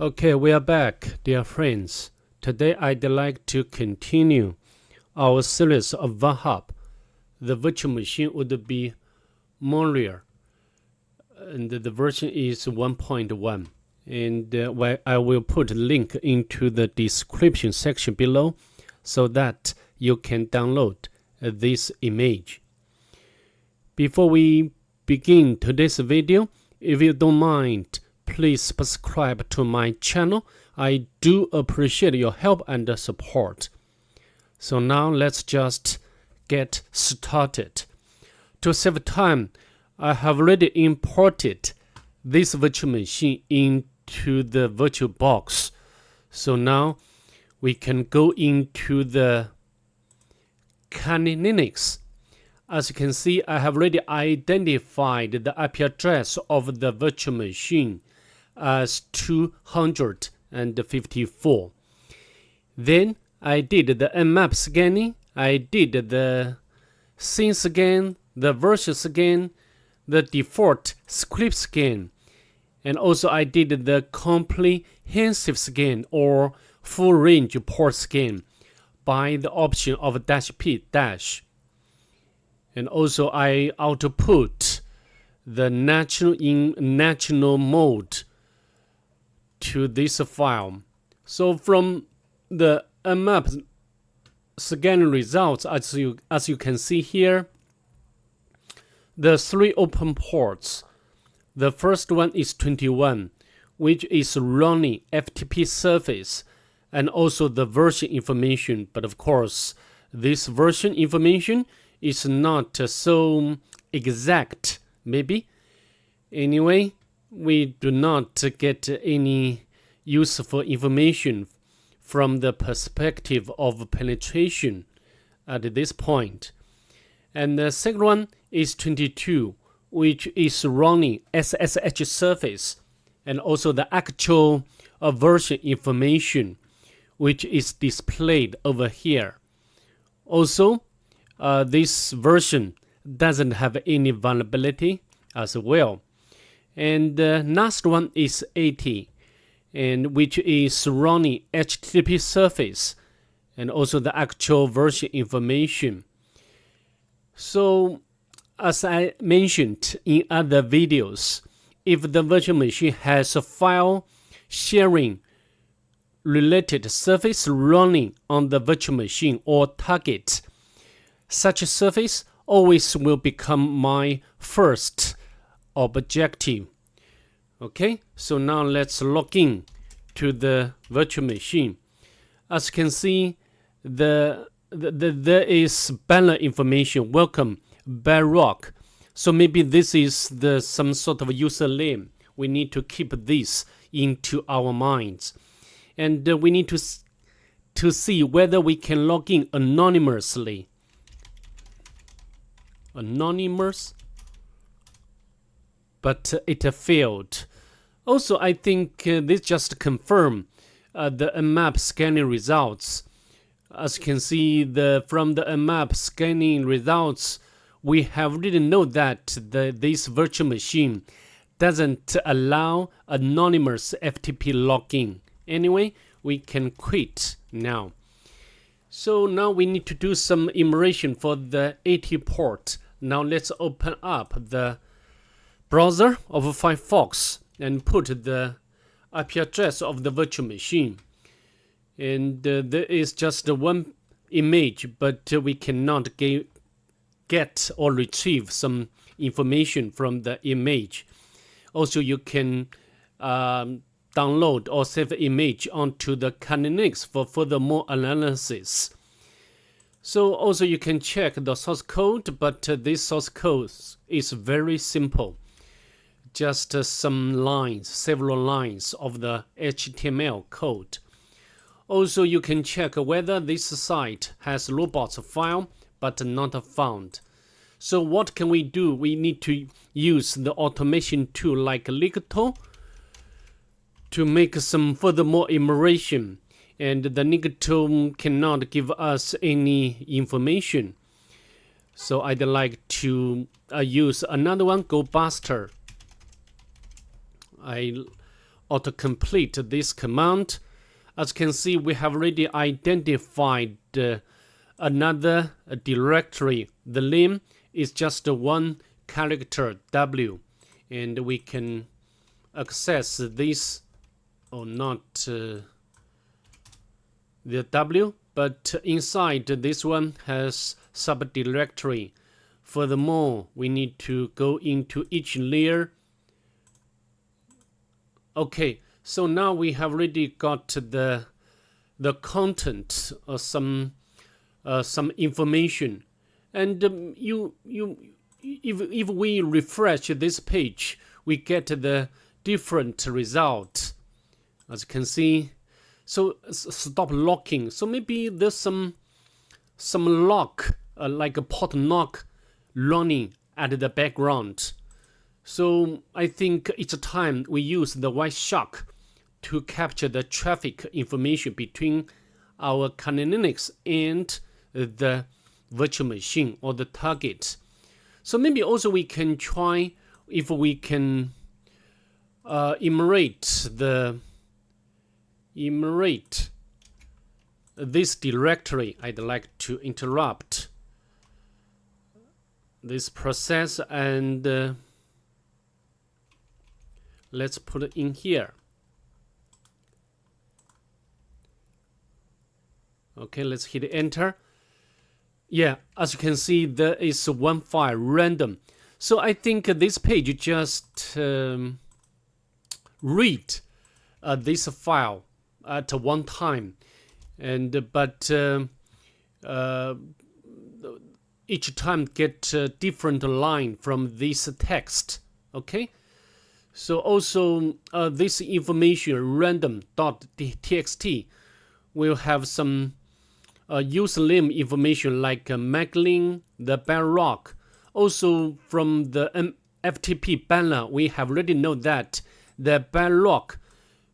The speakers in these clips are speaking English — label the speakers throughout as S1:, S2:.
S1: Okay, we are back, dear friends. Today I'd like to continue our series of Vulnhub. The virtual machine would be Moria, and the version is 1.1. And I will put a link into the description section below so that you can download this image. Before we begin today's video, if you don't mind, please subscribe to my channel. I do appreciate your help and support. So now let's just get started. To save time, I have already imported this virtual machine into the VirtualBox. So now we can go into the Kali Linux. As you can see, I have already identified the IP address of the virtual machine as 254. Then I did the nmap scanning, I did the scene scan, the version scan, the default script scan, and also I did the comprehensive scan or full range port scan by the option of -p-. And also I output the natural mode to this file. So from the nmap scanning results, as you can see here, the three open ports. The first one is 21, which is running FTP service and also the version information. But of course, this version information is not so exact, maybe. Anyway, we do not get any useful information from the perspective of penetration at this point. And the second one is 22, which is running SSH service and also the actual version information, which is displayed over here. Also, this version doesn't have any vulnerability as well. And the last one is 80, and which is running HTTP service and also the actual version information. So as I mentioned in other videos, if the virtual machine has a file sharing related service running on the virtual machine or target, such a service always will become my first objective. Okay, so now let's log in to the virtual machine. As you can see, there is banner information, welcome Bedrock. So maybe this is some sort of username. We need to keep this into our minds. And we need to see whether we can log in anonymously. Anonymous, but it failed. Also, I think this just confirm the nmap scanning results. As you can see, from the nmap scanning results, we have already know that this virtual machine doesn't allow anonymous FTP login. Anyway, we can quit now. So now we need to do some immersion for the 80 port. Now let's open up the browser of Firefox and put the IP address of the virtual machine. And there is just one image, but we cannot get or retrieve some information from the image. Also, you can download or save the image onto the Kali Linux for furthermore analysis. So also you can check the source code, but this source code is very simple. Just some lines, several lines of the HTML code. Also you can check whether this site has robots file, but not found. So what can we do? We need to use the automation tool like Ligto to make some furthermore immersion, and the Ligto cannot give us any information. So I'd like to use another one, GoBuster. I autocomplete this command. As you can see, we have already identified another directory. The name is just one character W, and we can access this, or not the W, but inside this one has subdirectory. Furthermore, we need to go into each layer. Okay, so now we have already got the content or some information, and if we refresh this page, we get the different result, as you can see. So stop locking. So maybe there's some lock, like a port knock running at the background. So I think it's time we use the Wireshark to capture the traffic information between our Kali Linux and the virtual machine or the target. So maybe also we can try if we can enumerate this directory. I'd like to interrupt this process and let's put it in here. Okay, let's hit enter. Yeah, as you can see, there is one file random. So I think this page just read this file at one time, and but each time get a different line from this text. Okay, so also this information random.txt will have some username information like Maglin, the Bedrock. Also from the FTP banner, we have already know that the Bedrock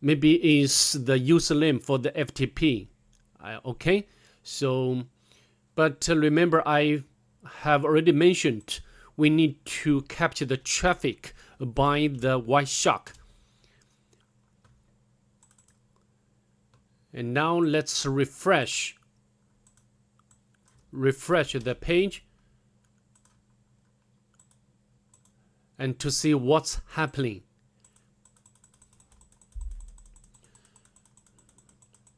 S1: maybe is the username for the FTP. Okay, so but remember, I have already mentioned we need to capture the traffic by the Wireshark. And now let's refresh the page and to see what's happening.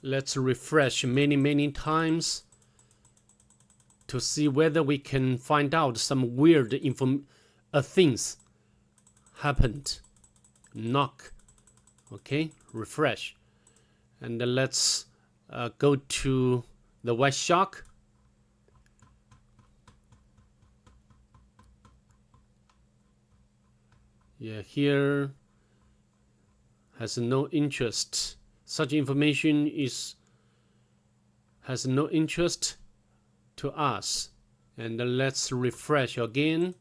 S1: Let's refresh many times to see whether we can find out some weird things happened. Knock. Okay, refresh. And let's go to the Wireshark. Yeah, here has no interest. Such information has no interest to us. And let's refresh again.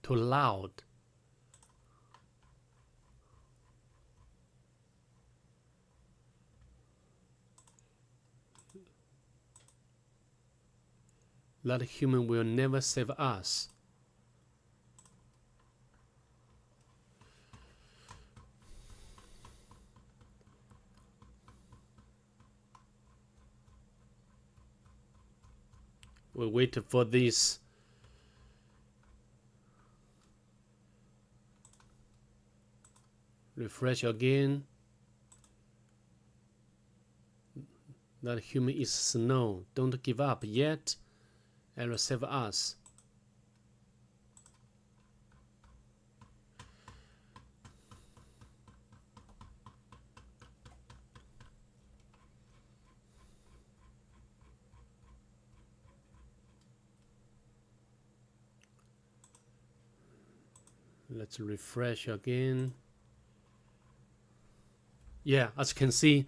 S1: Too loud. That human will never save us. We'll wait for this. Refresh again. That human is snow. Don't give up yet. It will save us. Let's refresh again. Yeah, as you can see,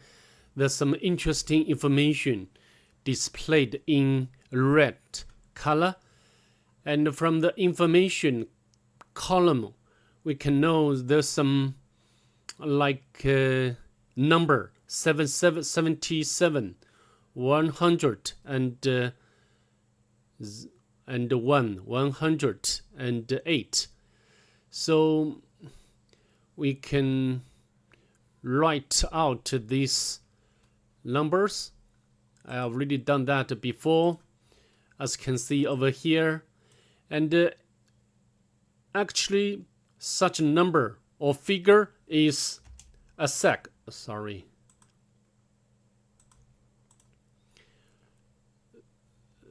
S1: there's some interesting information displayed in red color. And from the information column, we can know there's some like number 77, 100 and 108. So we can write out these numbers. I have already done that before, as you can see over here. And actually, such a number or figure is a sec. Sorry.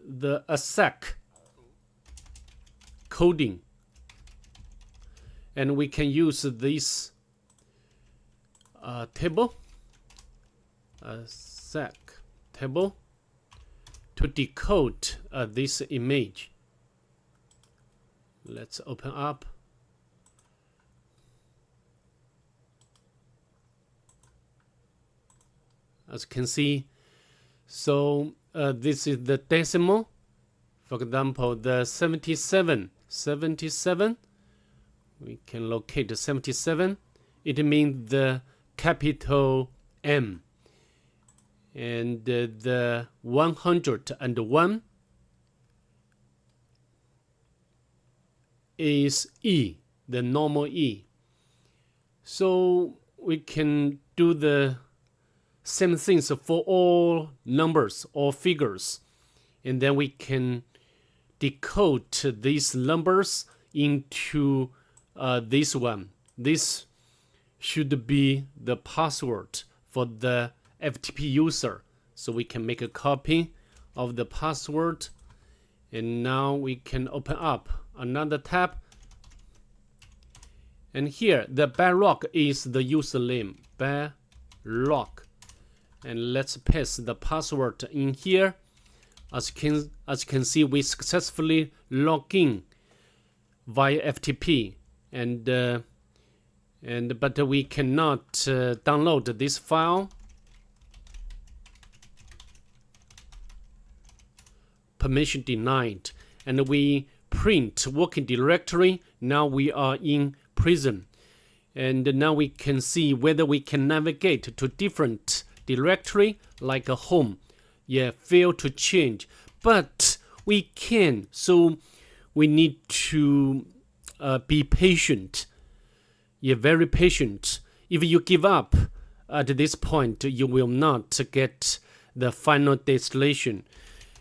S1: The ASEC coding, and we can use this table, ASEC table, to decode this image. Let's open up. As you can see, so this is the decimal. For example, the 77, we can locate 77. It means the capital M. And the 101 is E, the normal E. So we can do the same things for all numbers or figures, and then we can decode these numbers into this one. This should be the password for the FTP user, so we can make a copy of the password. And now we can open up another tab, and here the Bedrock is the username, Bedrock. And let's paste the password in here. As you can see, we successfully log in via FTP, but we cannot download this file. Permission denied, and we print working directory. Now we are in prison, and now we can see whether we can navigate to different directory like a home. Yeah, fail to change, but we can. So we need to be patient. Yeah, very patient. If you give up at this point, you will not get the final destination.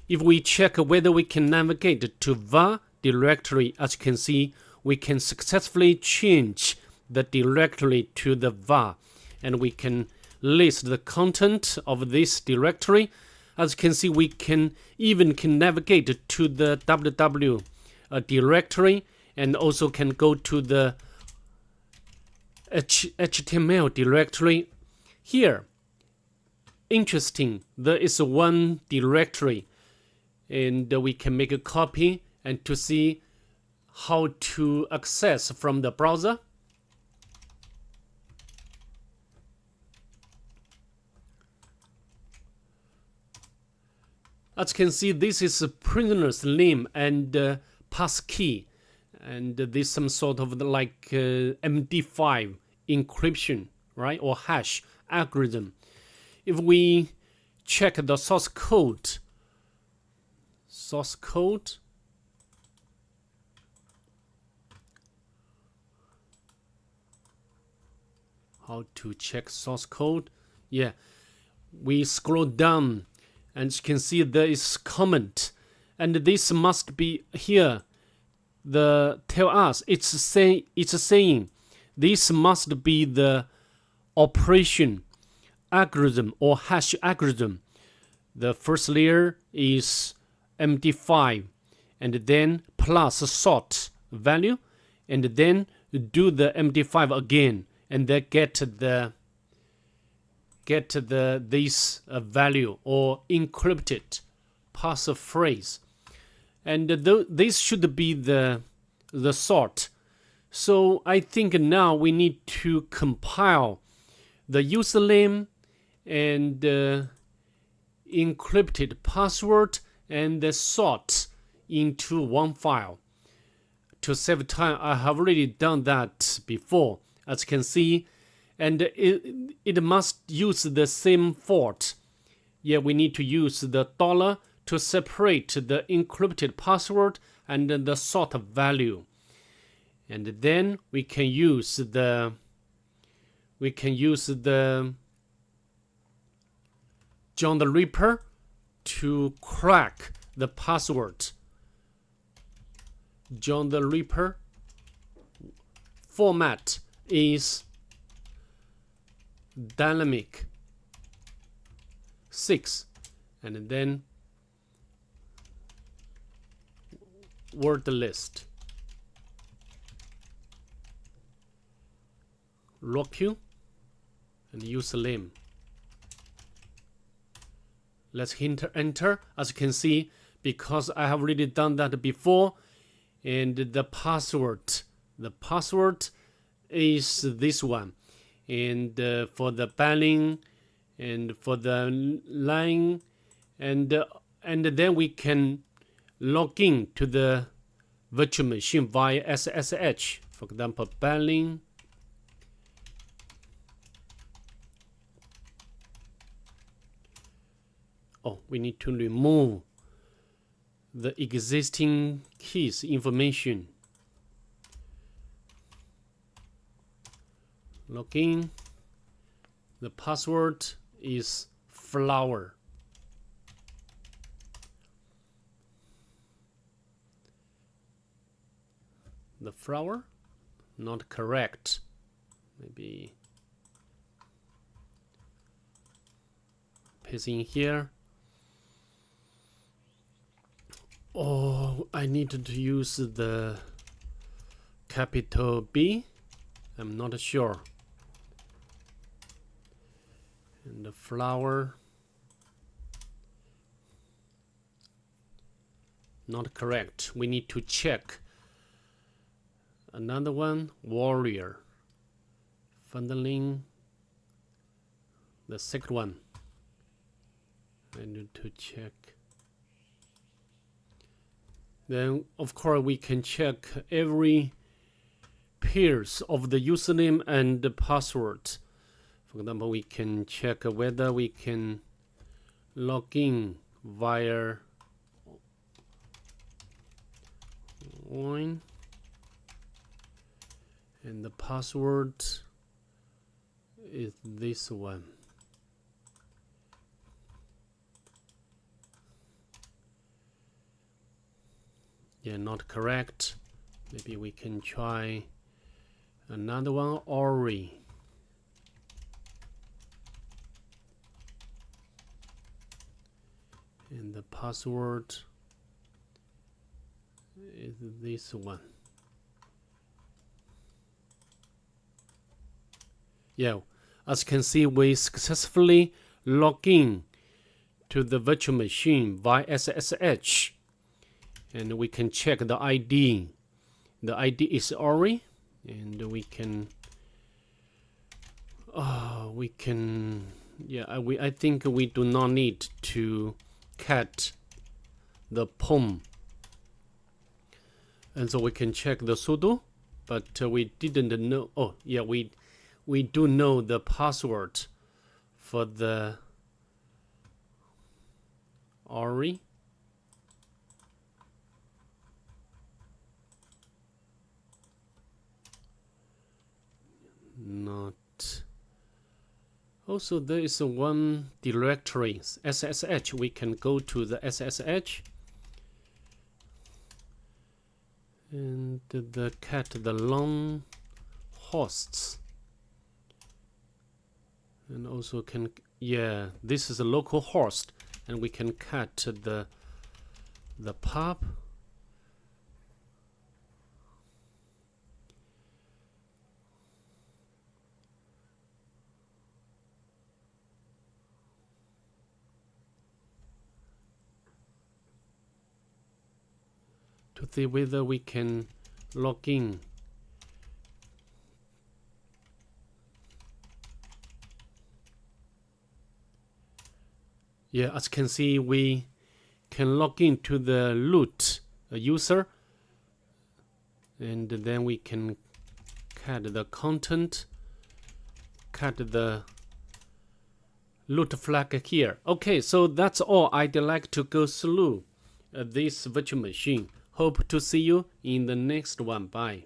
S1: If we check whether we can navigate to var directory, as you can see, we can successfully change the directory to the var, and we can list the content of this directory. As you can see, we can navigate to the www directory, and also can go to the HTML directory. Here, interesting, there is one directory, and we can make a copy and to see how to access from the browser. As you can see, this is a prisoner's name and passkey, and this some sort of like MD5 encryption, right, or hash algorithm. If we check the source code, how to check source code? Yeah, we scroll down, and you can see there is comment, and this must be here. Tell us it's saying this must be the operation algorithm or hash algorithm. The first layer is MD5, and then plus sort value, and then do the MD5 again, and then get this value or encrypted passphrase, and this should be the sort. So I think now we need to compile the username and encrypted password and the sort into one file. to save time, I have already done that before, as you can see, and it must use the same fault. Yeah, we need to use the dollar to separate the encrypted password and the sort value, and then we can use the John the Ripper to crack the password. John the Ripper format is dynamic 6, and then word list. Rock and username. Let's hit enter. As you can see, because I have already done that before, and the password is this one, and for the banning and for the line, and then we can log in to the virtual machine via SSH. For example, banning we need to remove the existing keys information. Login. The password is flower. The flower, not correct. Maybe paste in here. I need to use the capital B. I'm not sure. And the flower, not correct. We need to check. Another one, warrior. Funneling. The second one. I need to check. Then, of course, we can check every pairs of the username and the password. For example, we can check whether we can log in via one, and the password is this one. Yeah, not correct. Maybe we can try another one, Ori. And the password is this one. Yeah, as you can see, we successfully log in to the virtual machine via SSH. And we can check the ID. The ID is Ori, and we can. Yeah, I think we do not need to cat the POM, and so we can check the sudo, but we didn't know. Oh, yeah, we do know the password for the Ori. Not. Also, there is one directory, SSH. We can go to the SSH and the cat the long hosts, and also can, yeah, this is a local host, and we can cat the pub. To see whether we can log in. Yeah, as you can see, we can log in to the root user, And then we can cut the content, cut the root flag here. Okay, so that's all I'd like to go through this virtual machine. Hope to see you in the next one. Bye.